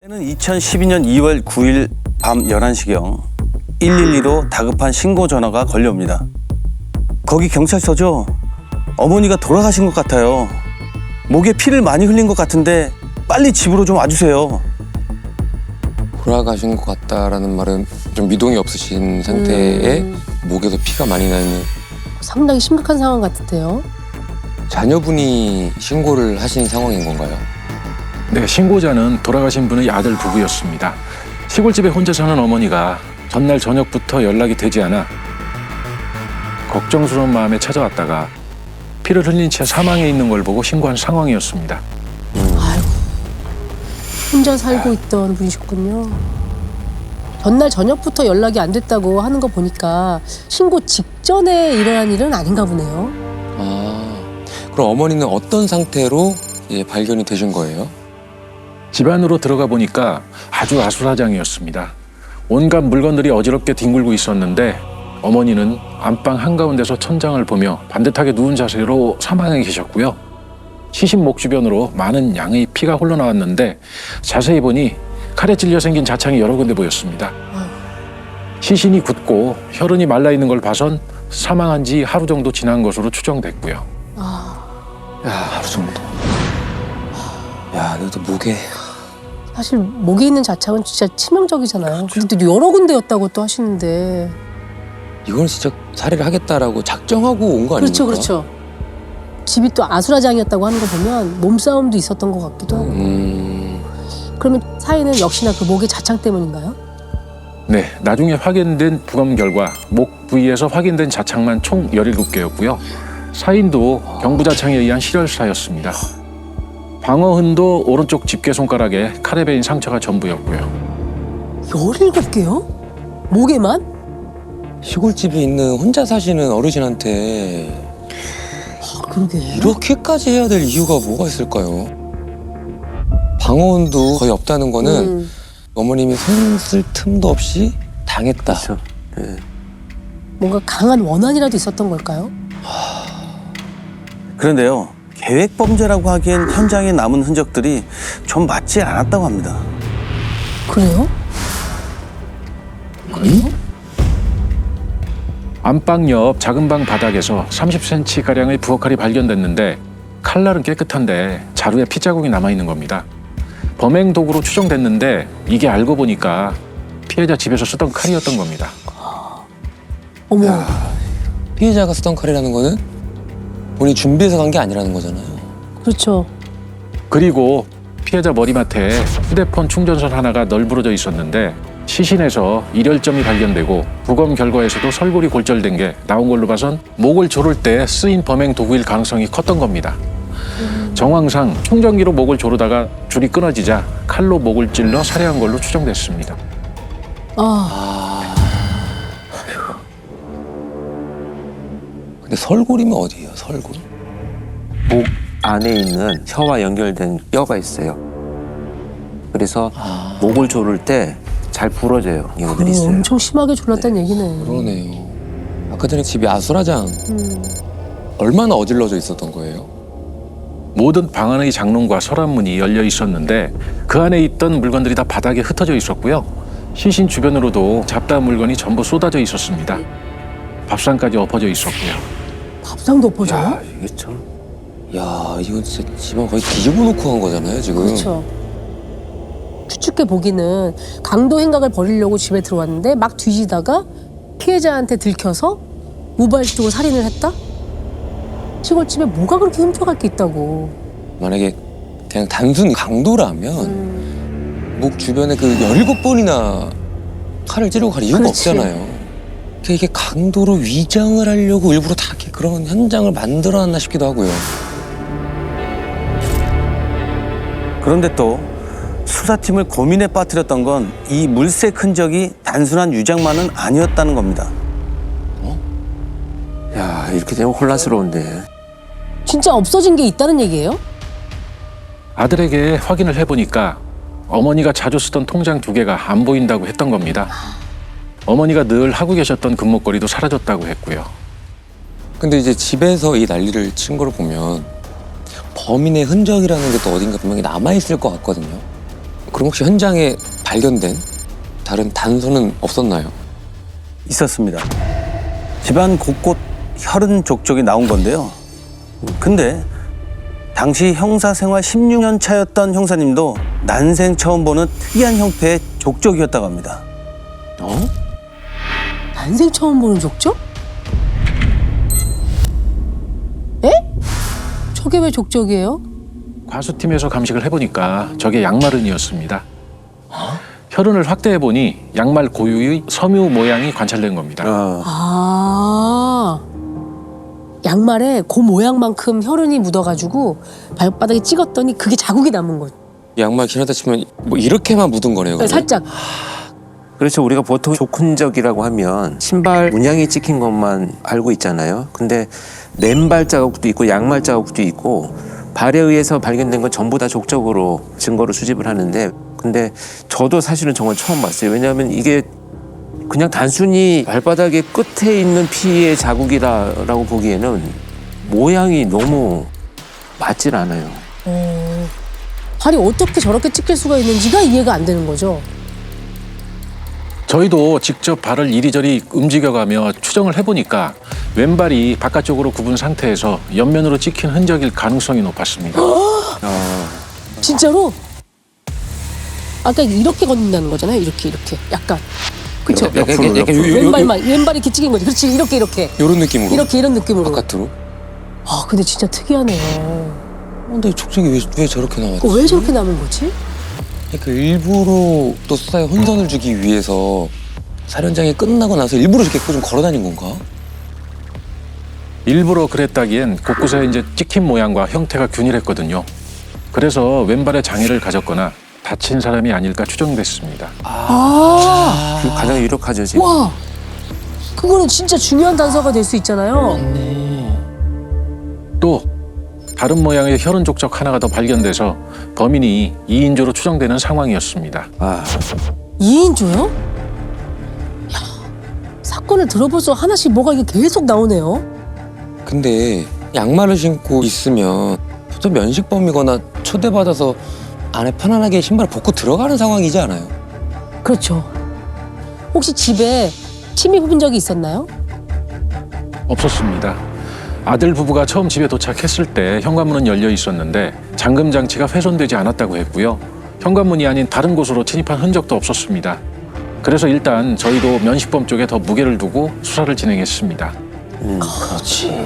때는 2012년 2월 9일 밤 11시경 112로 다급한 신고 전화가 걸려옵니다. 거기 경찰서죠? 어머니가 돌아가신 것 같아요. 목에 피를 많이 흘린 것 같은데 빨리 집으로 좀 와주세요. 돌아가신 것 같다라는 말은 좀 미동이 없으신 상태에 목에서 피가 많이 나는. 상당히 심각한 상황 같은데요. 자녀분이 신고를 하신 상황인 건가요? 네, 신고자는 돌아가신 분의 아들 부부였습니다. 시골집에 혼자 사는 어머니가 전날 저녁부터 연락이 되지 않아 걱정스러운 마음에 찾아왔다가 피를 흘린 채 사망해 있는 걸 보고 신고한 상황이었습니다. 아이고, 혼자 살고 있던 분이셨군요. 전날 저녁부터 연락이 안 됐다고 하는 거 보니까 신고 직전에 일어난 일은 아닌가 보네요. 아, 그럼 어머니는 어떤 상태로 이제 발견이 되신 거예요? 집 안으로 들어가 보니까 아주 아수라장이었습니다. 온갖 물건들이 어지럽게 뒹굴고 있었는데 어머니는 안방 한가운데서 천장을 보며 반듯하게 누운 자세로 사망해 계셨고요. 시신 목 주변으로 많은 양의 피가 흘러나왔는데 자세히 보니 칼에 찔려 생긴 자창이 여러 군데 보였습니다. 시신이 굳고 혈흔이 말라있는 걸 봐선 사망한 지 하루 정도 지난 것으로 추정됐고요. 야, 하루 정도. 야, 너도 목에. 사실 목에 있는 자창은 진짜 치명적이잖아요. 근데 또 여러 군데였다고 또 하시는데. 이건 진짜 살해를 하겠다라고 작정하고 온 거 아닙니까? 그렇죠, 그렇죠. 집이 또 아수라장이었다고 하는 거 보면 몸싸움도 있었던 것 같기도 하고. 그러면 사인은 역시나 그 목의 자창 때문인가요? 네, 나중에 확인된 부검 결과 목 부위에서 확인된 자창만 총 17개였고요. 사인도 경부자창에 의한 실혈사였습니다. 방어흔도 오른쪽 집게 손가락에 칼에 베인 상처가 전부였고요. 17개요? 목에만? 시골집에 있는 혼자 사시는 어르신한테 그러게. 이렇게까지 해야 될 이유가 뭐가 있을까요? 방어운도 거의 없다는 거는 어머님이 손 쓸 틈도 없이 당했다. 그렇죠. 네. 뭔가 강한 원한이라도 있었던 걸까요? 그런데요, 계획 범죄라고 하기엔 현장에 남은 흔적들이 좀 맞지 않았다고 합니다. 그래요? 안방 옆 작은 방 바닥에서 30cm가량의 부엌칼이 발견됐는데 칼날은 깨끗한데 자루에 피자국이 남아있는 겁니다. 범행 도구로 추정됐는데 이게 알고 보니까 피해자 집에서 쓰던 칼이었던 겁니다. 어머. 피해자가 쓰던 칼이라는 거는 본인이 준비해서 간 게 아니라는 거잖아요. 그렇죠. 그리고 피해자 머리맡에 휴대폰 충전선 하나가 널브러져 있었는데 시신에서 일혈점이 발견되고 부검 결과에서도 설골이 골절된 게 나온 걸로 봐선 목을 조를 때 쓰인 범행 도구일 가능성이 컸던 겁니다. 정황상 충전기로 목을 조르다가 줄이 끊어지자 칼로 목을 찔러 살해한 걸로 추정됐습니다. 근데 설골이면 어디예요? 설골? 목 안에 있는 혀와 연결된 뼈가 있어요. 그래서 목을 조를 때 잘 부러져요. 이거들이 있어요. 엄청 심하게 졸랐다는 얘기네. 그러네요. 아까 전에 집이 아수라장. 얼마나 어질러져 있었던 거예요? 모든 방 안의 장롱과 서랍문이 열려 있었는데 그 안에 있던 물건들이 다 바닥에 흩어져 있었고요. 시신 주변으로도 잡다한 물건이 전부 쏟아져 있었습니다. 밥상까지 엎어져 있었고요. 밥상도 엎어져요? 야, 이게 참. 야, 이건 진짜 집안 거의 뒤집어 놓고 한 거잖아요, 지금. 그렇죠. 추측해 보기는 강도 행각을 벌이려고 집에 들어왔는데 막 뒤지다가 피해자한테 들켜서 우발적으로 살인을 했다? 시골집에 뭐가 그렇게 훔쳐갈 게 있다고. 만약에 그냥 단순 강도라면 목 주변에 그 17번이나 칼을 찌르고 갈 이유가 그렇지. 없잖아요. 이게 강도로 위장을 하려고 일부러 다 이렇게 그런 현장을 만들어놨나 싶기도 하고요. 그런데 또 수사팀을 고민에 빠뜨렸던 건 이 물색 흔적이 단순한 유장만은 아니었다는 겁니다. 야, 이렇게 되면 혼란스러운데. 진짜 없어진 게 있다는 얘기예요? 아들에게 확인을 해보니까 어머니가 자주 쓰던 통장 2개가 안 보인다고 했던 겁니다. 어머니가 늘 하고 계셨던 금목걸이도 사라졌다고 했고요. 근데 이제 집에서 이 난리를 친 걸 보면 범인의 흔적이라는 게 또 어딘가 분명히 남아있을 것 같거든요. 그럼 혹시 현장에 발견된 다른 단서는 없었나요? 있었습니다. 집안 곳곳 혈흔 족적이 나온 건데요. 근데 당시 형사 생활 16년 차였던 형사님도 난생 처음 보는 특이한 형태의 족적이었다고 합니다. 난생 처음 보는 족적? 에? 저게 왜 족적이에요? 과수팀에서 감식을 해보니까 저게 양말은이었습니다. 혈흔을 확대해보니 양말 고유의 섬유 모양이 관찰된 겁니다. 아, 양말에 그 모양만큼 혈흔이 묻어가지고 발바닥에 찍었더니 그게 자국이 남은 거죠. 양말 기나다 치면 뭐 이렇게만 묻은 거네요. 그러면? 살짝. 그렇죠. 우리가 보통 족흔적이라고 하면 신발 문양이 찍힌 것만 알고 있잖아요. 근데 맨발 자국도 있고 양말 자국도 있고 발에 의해서 발견된 건 전부 다 족적으로 증거로 수집을 하는데, 근데 저도 사실은 정말 처음 봤어요. 왜냐하면 이게 그냥 단순히 발바닥의 끝에 있는 피의 자국이라고 보기에는 모양이 너무 맞질 않아요. 발이 어떻게 저렇게 찍힐 수가 있는지가 이해가 안 되는 거죠. 저희도 직접 발을 이리저리 움직여가며 추정을 해보니까 왼발이 바깥쪽으로 굽은 상태에서 옆면으로 찍힌 흔적일 가능성이 높았습니다. 진짜로? 아까 이렇게 걷는다는 거잖아요. 이렇게 약간. 그쵸? 약간 왼발만 왼발이 이렇게 찍힌 거지. 그렇지. 이렇게 이런 느낌으로. 이런 느낌으로. 바깥으로. 아 근데 진짜 특이하네요. 근데 족적이 왜 저렇게 나왔지? 왜 저렇게 남은 거지? 그러니까 일부러 또 수사에 혼선을 주기 위해서 살현장이 끝나고 나서 일부러 이렇게 좀 걸어다닌 건가? 일부러 그랬다기엔 곳곳에 이제 찍힌 모양과 형태가 균일했거든요. 그래서 왼발에 장애를 가졌거나 다친 사람이 아닐까 추정됐습니다. 아, 그게 가장 유력하죠, 지금. 와, 그거는 진짜 중요한 단서가 될 수 있잖아요. 또 다른 모양의 혈흔 족적 하나가 더 발견돼서 범인이 2인조로 추정되는 상황이었습니다. 2인조요? 야, 사건을 들어볼수록 하나씩 뭐가 이게 계속 나오네요. 근데 양말을 신고 있으면 보통 면식범이거나 초대받아서 안에 편안하게 신발을 벗고 들어가는 상황이지 않아요? 그렇죠. 혹시 집에 침입 본 적이 있었나요? 없었습니다. 아들 부부가 처음 집에 도착했을 때 현관문은 열려 있었는데 잠금 장치가 훼손되지 않았다고 했고요. 현관문이 아닌 다른 곳으로 침입한 흔적도 없었습니다. 그래서 일단 저희도 면식범 쪽에 더 무게를 두고 수사를 진행했습니다. 그렇지.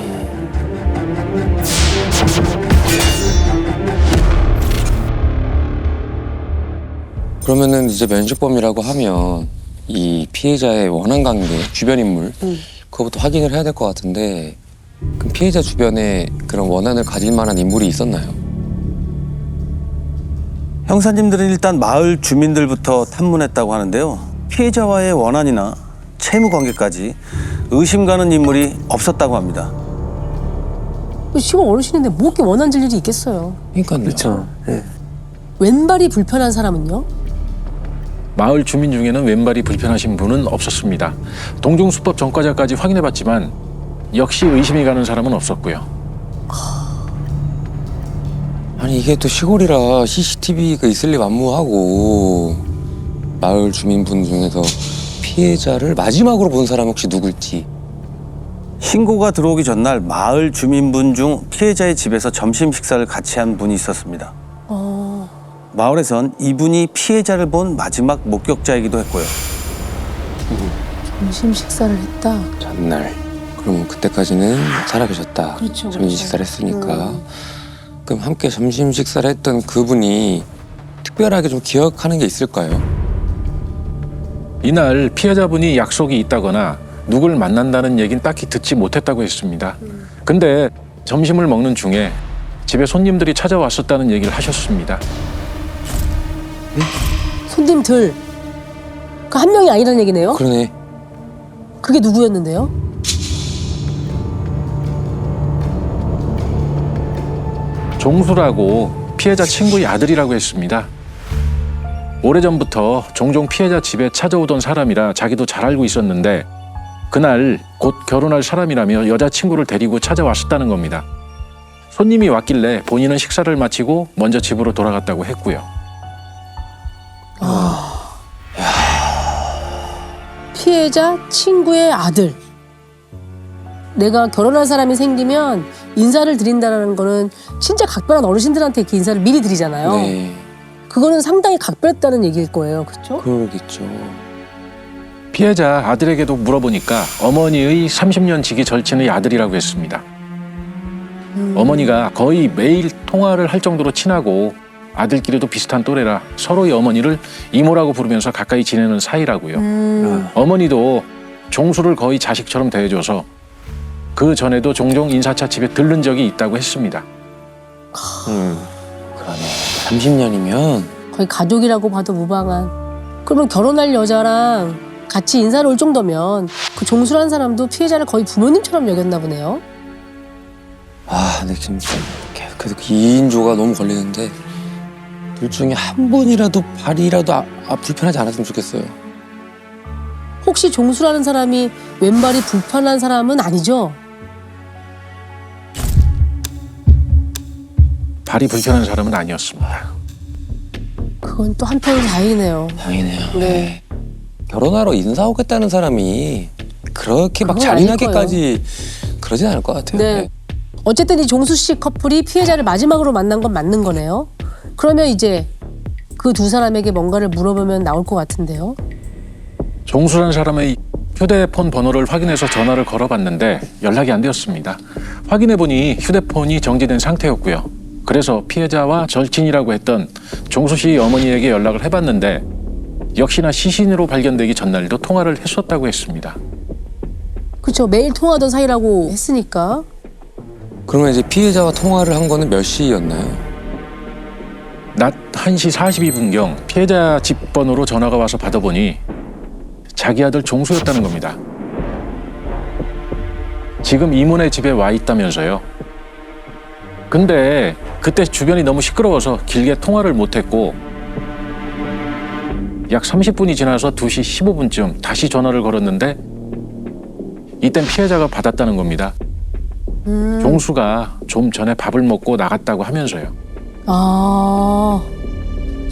그러면은 이제 면식범이라고 하면 이 피해자의 원한 관계, 주변 인물 그거부터 확인을 해야 될 것 같은데, 그럼 피해자 주변에 그런 원한을 가질 만한 인물이 있었나요? 형사님들은 일단 마을 주민들부터 탐문했다고 하는데요. 피해자와의 원한이나 채무 관계까지 의심 가는 인물이 없었다고 합니다. 시골 어르신인데 뭐 이렇게 원한 질 일이 있겠어요. 그러니까요. 그렇죠. 네. 왼발이 불편한 사람은요? 마을 주민 중에는 왼발이 불편하신 분은 없었습니다. 동종수법 전과자까지 확인해봤지만 역시 의심이 가는 사람은 없었고요. 아니 이게 또 시골이라 CCTV가 있을 리 만무하고, 마을 주민분 중에서 피해자를 마지막으로 본 사람 혹시 누굴지. 신고가 들어오기 전날 마을 주민분 중 피해자의 집에서 점심 식사를 같이 한 분이 있었습니다. 마을에선 이분이 피해자를 본 마지막 목격자이기도 했고요. 점심 식사를 했다. 전날. 그럼 그때까지는 살아계셨다. 그렇죠, 점심 그렇죠. 식사를 했으니까. 그럼 함께 점심 식사를 했던 그분이 특별하게 좀 기억하는 게 있을까요? 이날 피해자분이 약속이 있다거나 누굴 만난다는 얘기는 딱히 듣지 못했다고 했습니다. 근데 점심을 먹는 중에 집에 손님들이 찾아왔었다는 얘기를 하셨습니다. 손님들. 그 한 명이 아니라는 얘기네요? 그러네. 그게 누구였는데요? 종수라고 피해자 친구의 아들이라고 했습니다. 오래전부터 종종 피해자 집에 찾아오던 사람이라 자기도 잘 알고 있었는데 그날 곧 결혼할 사람이라며 여자친구를 데리고 찾아왔었다는 겁니다. 손님이 왔길래 본인은 식사를 마치고 먼저 집으로 돌아갔다고 했고요. 피해자 친구의 아들. 내가 결혼할 사람이 생기면 인사를 드린다는 거는 진짜 각별한 어르신들한테 이렇게 인사를 미리 드리잖아요. 네, 그거는 상당히 각별했다는 얘기일 거예요. 그렇죠? 그러겠죠. 피해자 아들에게도 물어보니까 어머니의 30년 지기 절친의 아들이라고 했습니다. 어머니가 거의 매일 통화를 할 정도로 친하고 아들끼리도 비슷한 또래라 서로의 어머니를 이모라고 부르면서 가까이 지내는 사이라고요. 어머니도 종수를 거의 자식처럼 대해줘서 그 전에도 종종 인사차 집에 들른 적이 있다고 했습니다. 그러네. 30년이면 거의 가족이라고 봐도 무방한. 그러면 결혼할 여자랑 같이 인사를 올 정도면 그 종수라는 사람도 피해자를 거의 부모님처럼 여겼나 보네요. 근데 진짜 계속 2인조가 너무 걸리는데 둘 중에 한 분이라도 발이라도 불편하지 않았으면 좋겠어요. 혹시 종수라는 사람이 왼발이 불편한 사람은 아니죠? 발이 불편한 사람은 아니었습니다. 그건 또 한편으로 다행이네요. 다행이네요. 네. 결혼하러 인사 오겠다는 사람이 그렇게 막 그건 아닐 잔인하게까지 그러진 않을 것 같아요. 네. 어쨌든 이 종수 씨 커플이 피해자를 마지막으로 만난 건 맞는 거네요. 그러면 이제 그 두 사람에게 뭔가를 물어보면 나올 것 같은데요. 종수라는 사람의 휴대폰 번호를 확인해서 전화를 걸어봤는데 연락이 안 되었습니다. 확인해보니 휴대폰이 정지된 상태였고요. 그래서 피해자와 절친이라고 했던 종수 씨 어머니에게 연락을 해봤는데 역시나 시신으로 발견되기 전날도 통화를 했었다고 했습니다. 그렇죠. 매일 통화하던 사이라고 했으니까. 그러면 이제 피해자와 통화를 한 거는 몇 시였나요? 낮 1시 42분경 피해자 집 번호로 전화가 와서 받아보니 자기 아들 종수였다는 겁니다. 지금 이모네 집에 와 있다면서요. 근데 그때 주변이 너무 시끄러워서 길게 통화를 못했고 약 30분이 지나서 2시 15분쯤 다시 전화를 걸었는데 이땐 피해자가 받았다는 겁니다. 종수가 좀 전에 밥을 먹고 나갔다고 하면서요.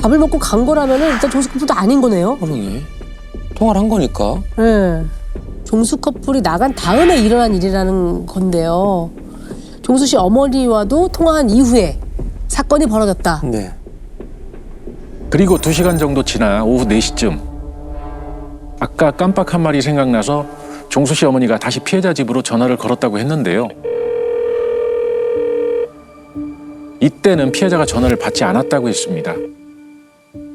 밥을 먹고 간 거라면은 일단 종수 커플도 아닌 거네요. 그러네. 통화를 한 거니까. 네. 종수 커플이 나간 다음에 일어난 일이라는 건데요. 종수 씨 어머니와도 통화한 이후에 사건이 벌어졌다. 네. 그리고 2시간 정도 지나 오후 4시쯤 아까 깜빡한 말이 생각나서 종수 씨 어머니가 다시 피해자 집으로 전화를 걸었다고 했는데요. 이때는 피해자가 전화를 받지 않았다고 했습니다.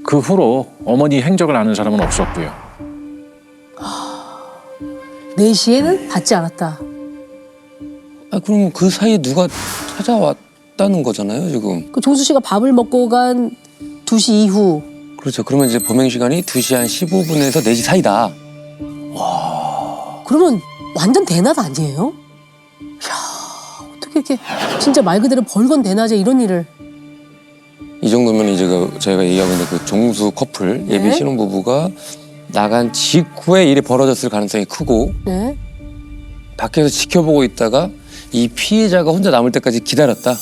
그 후로 어머니 행적을 아는 사람은 없었고요. 4시에는 받지 않았다. 그럼 그 사이에 누가 찾아왔다는 거잖아요, 지금. 그 종수 씨가 밥을 먹고 간 2시 이후. 그렇죠. 그러면 이제 범행 시간이 2시 한 15분에서 4시 사이다. 그러면 완전 대낮 아니에요? 이야, 어떻게 이렇게 진짜 말 그대로 벌건 대낮에 이런 일을. 이 정도면 이제 저희가 얘기하고 있는 그 종수 커플 네. 예비 신혼부부가 나간 직후에 일이 벌어졌을 가능성이 크고 네. 밖에서 지켜보고 있다가 이 피해자가 혼자 남을 때까지 기다렸다.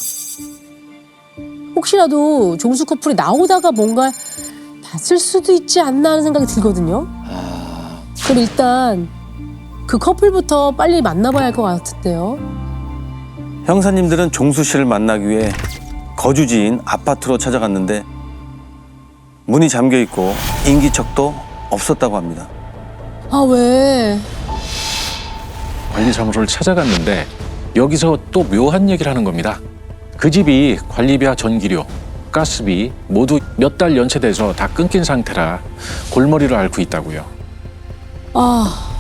혹시라도 종수 커플이 나오다가 뭔가 봤을 수도 있지 않나 하는 생각이 들거든요. 그럼 일단 그 커플부터 빨리 만나봐야 할 것 같은데요. 형사님들은 종수 씨를 만나기 위해 거주지인 아파트로 찾아갔는데 문이 잠겨 있고 인기척도 없었다고 합니다. 아 왜? 관리사무소를 찾아갔는데 여기서 또 묘한 얘기를 하는 겁니다. 그 집이 관리비와 전기료, 가스비 모두 몇 달 연체돼서 다 끊긴 상태라 골머리를 앓고 있다고요. 아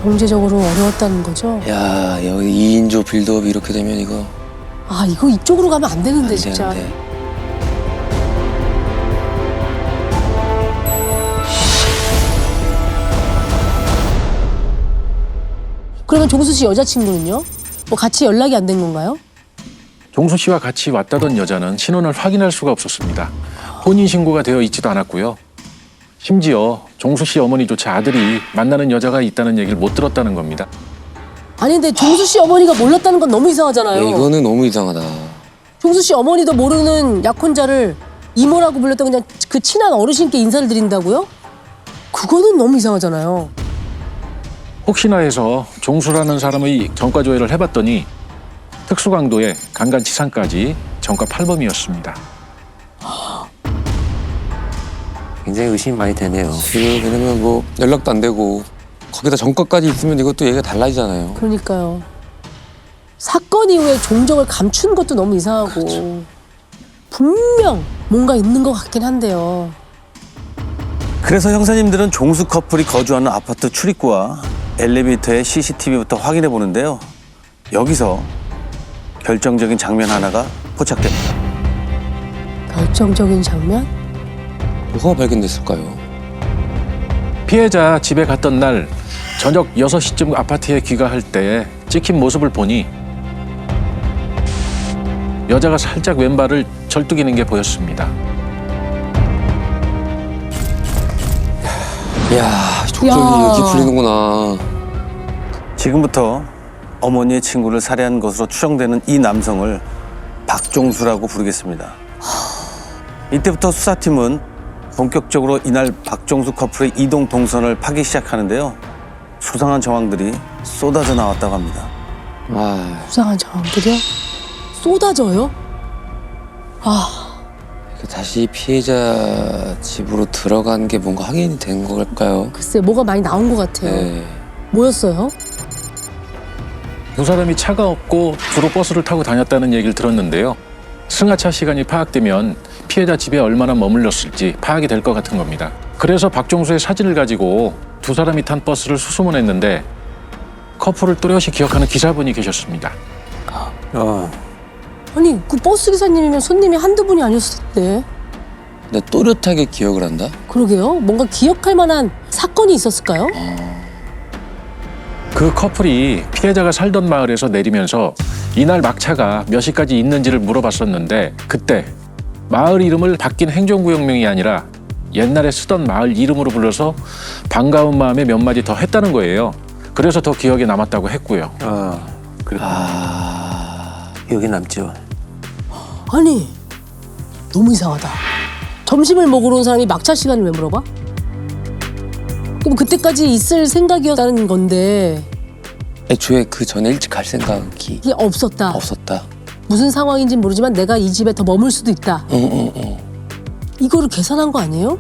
경제적으로 어려웠다는 거죠. 야, 여기 2인조 빌드업이 이렇게 되면 이거 아 이거 이쪽으로 가면 안 되는데 안 진짜. 되는데. 그러면 종수 씨 여자친구는요? 뭐 같이 연락이 안 된 건가요? 종수 씨와 같이 왔다던 여자는 신원을 확인할 수가 없었습니다. 혼인신고가 되어 있지도 않았고요. 심지어 종수 씨 어머니조차 아들이 만나는 여자가 있다는 얘기를 못 들었다는 겁니다. 아니 근데 종수 씨 어머니가 몰랐다는 건 너무 이상하잖아요. 이거는 너무 이상하다. 종수 씨 어머니도 모르는 약혼자를 이모라고 불렀던 그냥 그 친한 어르신께 인사를 드린다고요? 그거는 너무 이상하잖아요. 혹시나 해서 종수라는 사람의 전과 조회를 해봤더니 특수강도의 강간치상까지 전과 8범이었습니다. 굉장히 의심이 많이 되네요. 지금 왜냐면 뭐 연락도 안 되고 거기다 전과까지 있으면 이것도 얘기가 달라지잖아요. 그러니까요. 사건 이후에 종적을 감춘 것도 너무 이상하고 분명 뭔가 있는 것 같긴 한데요. 그래서 형사님들은 종수 커플이 거주하는 아파트 출입구와 엘리베이터의 CCTV부터 확인해 보는데요. 여기서 결정적인 장면 하나가 포착됩니다. 결정적인 장면? 뭐가 발견됐을까요? 피해자 집에 갔던 날 저녁 6시쯤 아파트에 귀가할 때 찍힌 모습을 보니 여자가 살짝 왼발을 절뚝이는 게 보였습니다. 이야, 족적이 야. 이렇게 풀리는구나. 지금부터 어머니의 친구를 살해한 것으로 추정되는 이 남성을 박종수라고 부르겠습니다. 이때부터 수사팀은 본격적으로 이날 박종수 커플의 이동 동선을 파기 시작하는데요. 수상한 정황들이 쏟아져 나왔다고 합니다. 아, 수상한 정황들이요? 쏟아져요? 아, 다시 피해자 집으로 들어간 게 뭔가 확인이 된 걸까요? 글쎄 뭐가 많이 나온 것 같아요. 네. 뭐였어요? 두 사람이 차가 없고 주로 버스를 타고 다녔다는 얘기를 들었는데요. 승하차 시간이 파악되면 피해자 집에 얼마나 머물렀을지 파악이 될 것 같은 겁니다. 그래서 박종수의 사진을 가지고 두 사람이 탄 버스를 수소문했는데 커플을 또렷이 기억하는 기사분이 계셨습니다. 아니 그 버스 기사님이면 손님이 한두 분이 아니었을 텐데. 근데 또렷하게 기억을 한다? 그러게요. 뭔가 기억할 만한 사건이 있었을까요? 그 커플이 피해자가 살던 마을에서 내리면서 이날 막차가 몇 시까지 있는지를 물어봤었는데 그때 마을 이름을 바뀐 행정구역명이 아니라 옛날에 쓰던 마을 이름으로 불러서 반가운 마음에 몇 마디 더 했다는 거예요. 그래서 더 기억에 남았다고 했고요. 기억에 남죠. 아니 너무 이상하다. 점심을 먹으러 온 사람이 막차 시간을 왜 물어봐? 그럼 그때까지 있을 생각이었다는 건데 애초에 그 전에 일찍 갈 생각이 이게 없었다. 없었다. 무슨 상황인지는 모르지만 내가 이 집에 더 머물 수도 있다. 이거를 계산한 거 아니에요?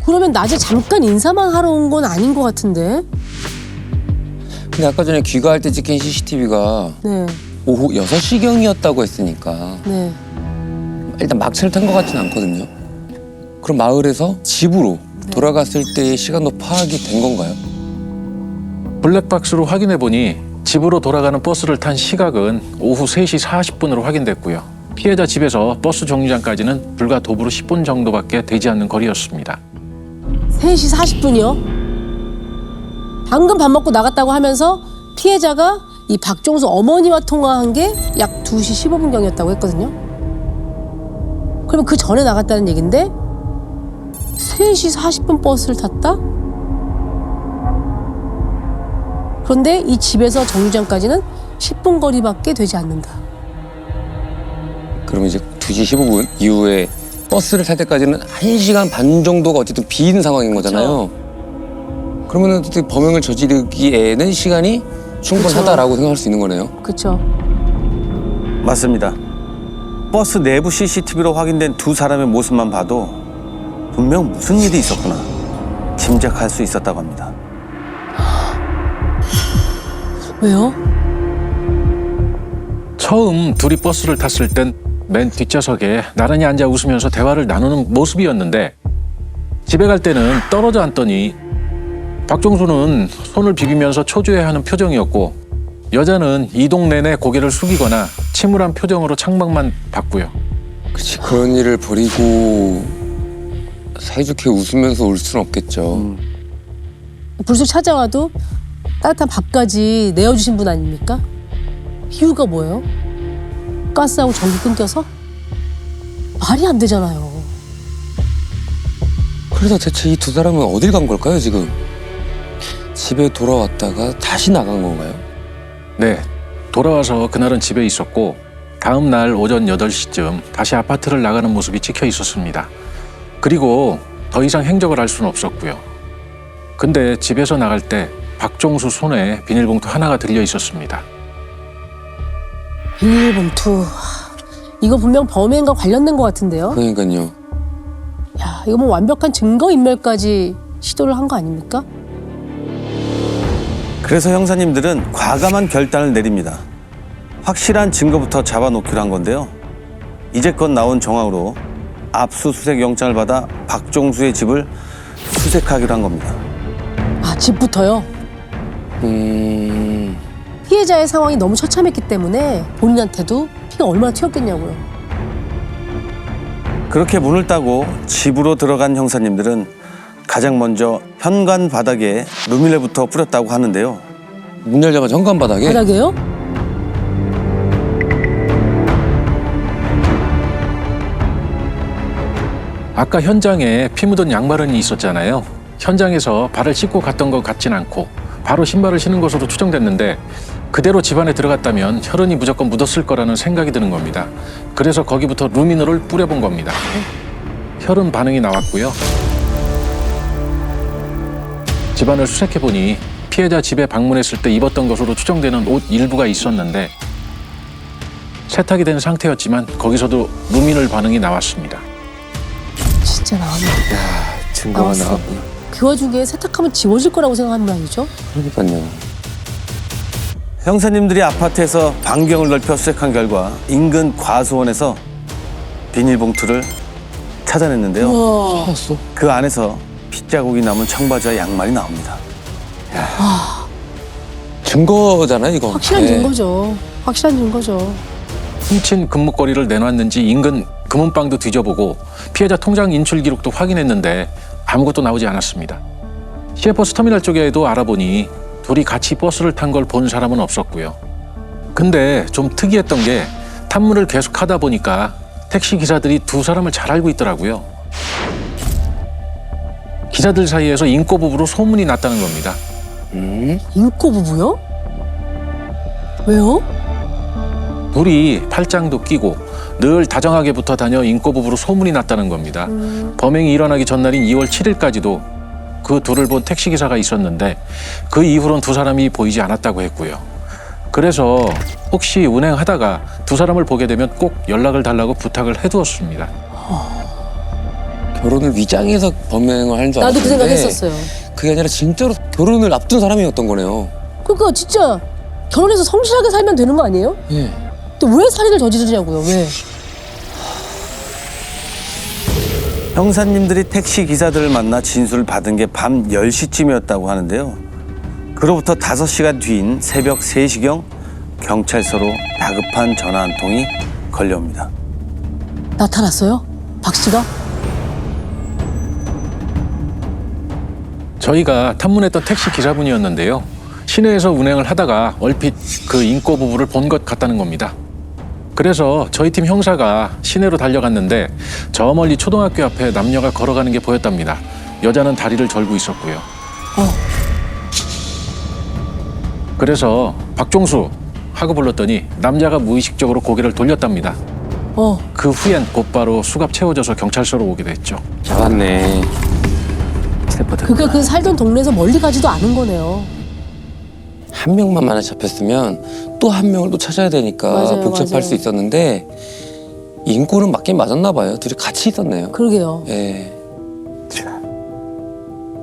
그러면 낮에 잠깐 인사만 하러 온 건 아닌 것 같은데. 근데 아까 전에 귀가할 때 찍힌 CCTV가 네, 오후 6시경이었다고 했으니까 네. 일단 막차를 탄 것 같지는 않거든요. 그럼 마을에서 집으로 돌아갔을 때의 시간도 파악이 된 건가요? 블랙박스로 확인해 보니 집으로 돌아가는 버스를 탄 시각은 오후 3시 40분으로 확인됐고요. 피해자 집에서 버스 정류장까지는 불과 도보로 10분 정도밖에 되지 않는 거리였습니다. 3시 40분이요? 방금 밥 먹고 나갔다고 하면서 피해자가 이 박종수 어머니와 통화한 게 약 2시 15분경이었다고 했거든요. 그러면 그 전에 나갔다는 얘긴데 3시 40분 버스를 탔다? 그런데 이 집에서 정류장까지는 10분 거리밖에 되지 않는다. 그러면 이제 2시 15분 이후에 버스를 탈 때까지는 1시간 반 정도가 어쨌든 빈 상황인 거잖아요. 그러면은 어쨌든 범행을 저지르기에는 시간이 충분하다라고 생각할 수 있는 거네요. 그렇죠? 맞습니다. 버스 내부 CCTV로 확인된 두 사람의 모습만 봐도 분명 무슨 일이 있었구나 짐작할 수 있었다고 합니다. 왜요? 처음 둘이 버스를 탔을 땐 맨 뒷좌석에 나란히 앉아 웃으면서 대화를 나누는 모습이었는데 집에 갈 때는 떨어져 앉더니 박종수는 손을 비비면서 초조해하는 표정이었고 여자는 이동 내내 고개를 숙이거나 침울한 표정으로 창밖만 봤고요. 그치, 그런 일을 버리고 사이좋게 웃으면서 올 수는 없겠죠. 불쑥 찾아와도 따뜻한 밥까지 내어주신 분 아닙니까? 이유가 뭐예요? 가스하고 전기 끊겨서? 말이 안 되잖아요. 그래서 대체 이 두 사람은 어딜 간 걸까요, 지금? 집에 돌아왔다가 다시 나간 건가요? 네, 돌아와서 그날은 집에 있었고 다음 날 오전 8시쯤 다시 아파트를 나가는 모습이 찍혀 있었습니다. 그리고 더 이상 행적을 알 수는 없었고요. 근데 집에서 나갈 때 박종수 손에 비닐봉투 하나가 들려 있었습니다. 비닐봉투. 이거 분명 범행과 관련된 것 같은데요. 그러니까요. 야, 이거 뭐 완벽한 증거인멸까지 시도를 한 거 아닙니까? 그래서 형사님들은 과감한 결단을 내립니다. 확실한 증거부터 잡아놓기로 한 건데요. 이제껏 나온 정황으로 압수수색 영장을 받아 박종수의 집을 수색하기로 한 겁니다. 아, 집부터요? 피해자의 상황이 너무 처참했기 때문에 본인한테도 피가 얼마나 튀었겠냐고요. 그렇게 문을 따고 집으로 들어간 형사님들은 가장 먼저 현관 바닥에 루미넬부터 뿌렸다고 하는데요. 문 열자마자 현관 바닥에? 바닥에요? 아까 현장에 피 묻은 양말은 있었잖아요. 현장에서 발을 씻고 갔던 것 같진 않고 바로 신발을 신은 것으로 추정됐는데 그대로 집 안에 들어갔다면 혈흔이 무조건 묻었을 거라는 생각이 드는 겁니다. 그래서 거기부터 루미놀을 뿌려본 겁니다. 혈흔 반응이 나왔고요. 집안을 수색해보니 피해자 집에 방문했을 때 입었던 것으로 추정되는 옷 일부가 있었는데 세탁이 된 상태였지만 거기서도 루미놀 반응이 나왔습니다. 진짜 나왔네. 증거가 나왔어. 나왔구나. 그 와중에 세탁하면 지워질 거라고 생각하는 거 아니죠? 그러니까요. 형사님들이 아파트에서 반경을 넓혀 수색한 결과 인근 과수원에서 비닐봉투를 찾아냈는데요. 우와. 찾았어? 그 안에서 핏자국이 남은 청바지와 양말이 나옵니다. 증거잖아요, 이거. 확실한 네. 증거죠. 확실한 증거죠. 훔친 금목걸이를 내놨는지 인근 금은방도 뒤져보고 피해자 통장 인출 기록도 확인했는데 아무것도 나오지 않았습니다. 시외버스 터미널 쪽에도 알아보니 둘이 같이 버스를 탄 걸 본 사람은 없었고요. 근데 좀 특이했던 게 탐문을 계속 하다 보니까 택시 기사들이 두 사람을 잘 알고 있더라고요. 기자들 사이에서 인꼬 부부로 소문이 났다는 겁니다. 인꼬 부부요? 왜요? 둘이 팔짱도 끼고 늘 다정하게 붙어 다녀 인꼬 부부로 소문이 났다는 겁니다. 범행이 일어나기 전날인 2월 7일까지도 그 둘을 본 택시기사가 있었는데 그 이후로는 두 사람이 보이지 않았다고 했고요. 그래서 혹시 운행하다가 두 사람을 보게 되면 꼭 연락을 달라고 부탁을 해두었습니다. 결혼을 위장해서 범행을 하는 줄 알았는데 나도 그 생각했었어요. 그게 아니라 진짜로 결혼을 앞둔 사람이었던 거네요. 그러니까 진짜 결혼해서 성실하게 살면 되는 거 아니에요? 예. 근데 왜 살인을 저지르냐고요? 왜? 형사님들이 택시 기사들을 만나 진술을 받은 게 밤 10시쯤이었다고 하는데요. 그로부터 5시간 뒤인 새벽 3시경 경찰서로 다급한 전화 한 통이 걸려옵니다. 나타났어요? 박 씨가? 저희가 탐문했던 택시 기사분이었는데요. 시내에서 운행을 하다가 얼핏 그 인꼬 부부를 본 것 같다는 겁니다. 그래서 저희 팀 형사가 시내로 달려갔는데 저 멀리 초등학교 앞에 남녀가 걸어가는 게 보였답니다. 여자는 다리를 절고 있었고요. 그래서 박종수 하고 불렀더니 남자가 무의식적으로 고개를 돌렸답니다. 그 후엔 곧바로 수갑 채워져서 경찰서로 오게 됐죠. 잡았네. 그게 그 살던 동네에서 멀리 가지도 않은 거네요. 한 명만 만약 잡혔으면 또 한 명을 또 찾아야 되니까 맞아요, 복잡할 맞아요. 수 있었는데 인권은 맞긴 맞았나 봐요. 둘이 같이 있었네요. 그러게요. 예.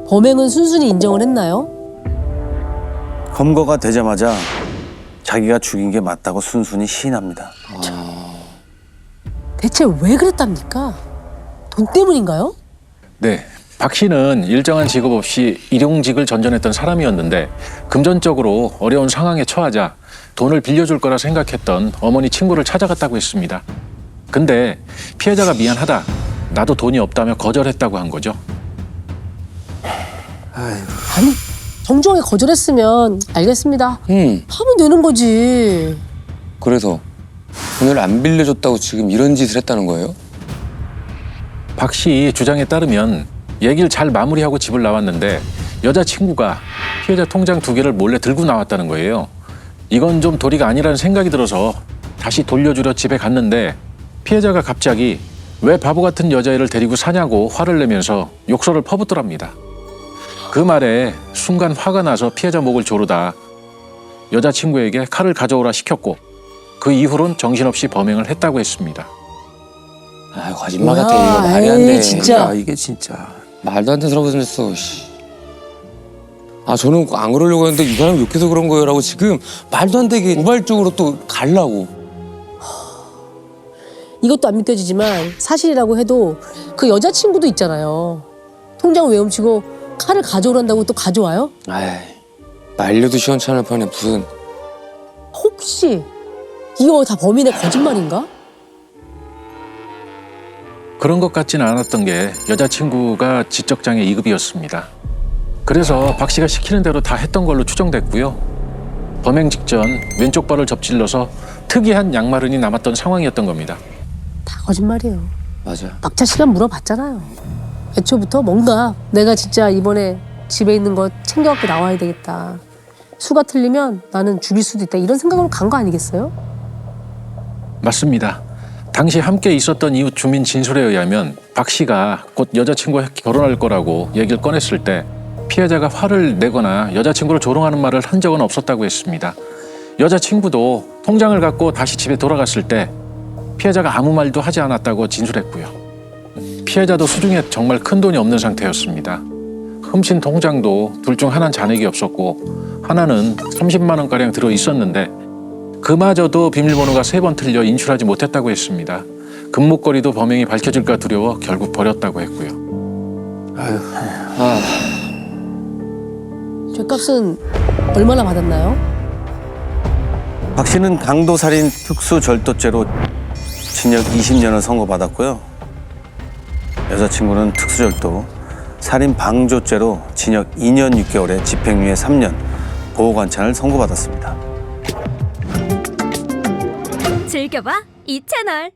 범행은 순순히 인정을 했나요? 검거가 되자마자 자기가 죽인 게 맞다고 순순히 시인합니다. 대체 왜 그랬답니까? 돈 때문인가요? 네. 박 씨는 일정한 직업 없이 일용직을 전전했던 사람이었는데 금전적으로 어려운 상황에 처하자 돈을 빌려줄 거라 생각했던 어머니 친구를 찾아갔다고 했습니다. 근데 피해자가 미안하다, 나도 돈이 없다며 거절했다고 한 거죠. 아니, 정중하게 거절했으면 알겠습니다. 하면 되는 거지. 그래서 돈을 안 빌려줬다고 지금 이런 짓을 했다는 거예요? 박 씨 주장에 따르면 얘기를 잘 마무리하고 집을 나왔는데 여자친구가 피해자 통장 2개를 몰래 들고 나왔다는 거예요. 이건 좀 도리가 아니라는 생각이 들어서 다시 돌려주려 집에 갔는데 피해자가 갑자기 왜 바보 같은 여자애를 데리고 사냐고 화를 내면서 욕설을 퍼붓더랍니다. 그 말에 순간 화가 나서 피해자 목을 조르다 여자친구에게 칼을 가져오라 시켰고 그 이후론 정신없이 범행을 했다고 했습니다. 아, 거짓말 같아. 뭐야, 이거 말이 안 에이, 돼. 진짜. 야, 이게 진짜. 말도 안 되는 소리 생겼어. 아, 저는 안 그러려고 했는데 이 사람이 욕해서 그런 거예요라고 지금 말도 안 되게 우발적으로 또 가려고. 이것도 안 믿겨지지만 사실이라고 해도 그 여자친구도 있잖아요. 통장을 왜 훔치고 칼을 가져오란다고 또 가져와요? 아이, 말려도 시원찮을 판에 무슨. 혹시 이거 다 범인의 거짓말인가? 그런 것 같지는 않았던 게 여자친구가 지적장애 2급이었습니다. 그래서 박 씨가 시키는 대로 다 했던 걸로 추정됐고요. 범행 직전 왼쪽 발을 접질러서 특이한 양마른이 남았던 상황이었던 겁니다. 다 거짓말이에요. 맞아. 막차 시간 물어봤잖아요. 애초부터 뭔가 내가 진짜 이번에 집에 있는 거 챙겨갖고 나와야 되겠다. 수가 틀리면 나는 죽일 수도 있다. 이런 생각으로 간 거 아니겠어요? 맞습니다. 당시 함께 있었던 이웃 주민 진술에 의하면 박 씨가 곧 여자친구와 결혼할 거라고 얘기를 꺼냈을 때 피해자가 화를 내거나 여자친구를 조롱하는 말을 한 적은 없었다고 했습니다. 여자친구도 통장을 갖고 다시 집에 돌아갔을 때 피해자가 아무 말도 하지 않았다고 진술했고요. 피해자도 수중에 정말 큰 돈이 없는 상태였습니다. 훔친 통장도 둘 중 하나는 잔액이 없었고 하나는 30만 원가량 들어있었는데 그마저도 비밀번호가 3번 틀려 인출하지 못했다고 했습니다. 금목걸이도 범행이 밝혀질까 두려워 결국 버렸다고 했고요. 죗값은 얼마나 받았나요? 박 씨는 강도살인 특수절도죄로 징역 20년을 선고받았고요. 여자친구는 특수절도, 살인방조죄로 징역 2년 6개월에 집행유예 3년, 보호관찰을 선고받았습니다. 즐겨봐 이 채널.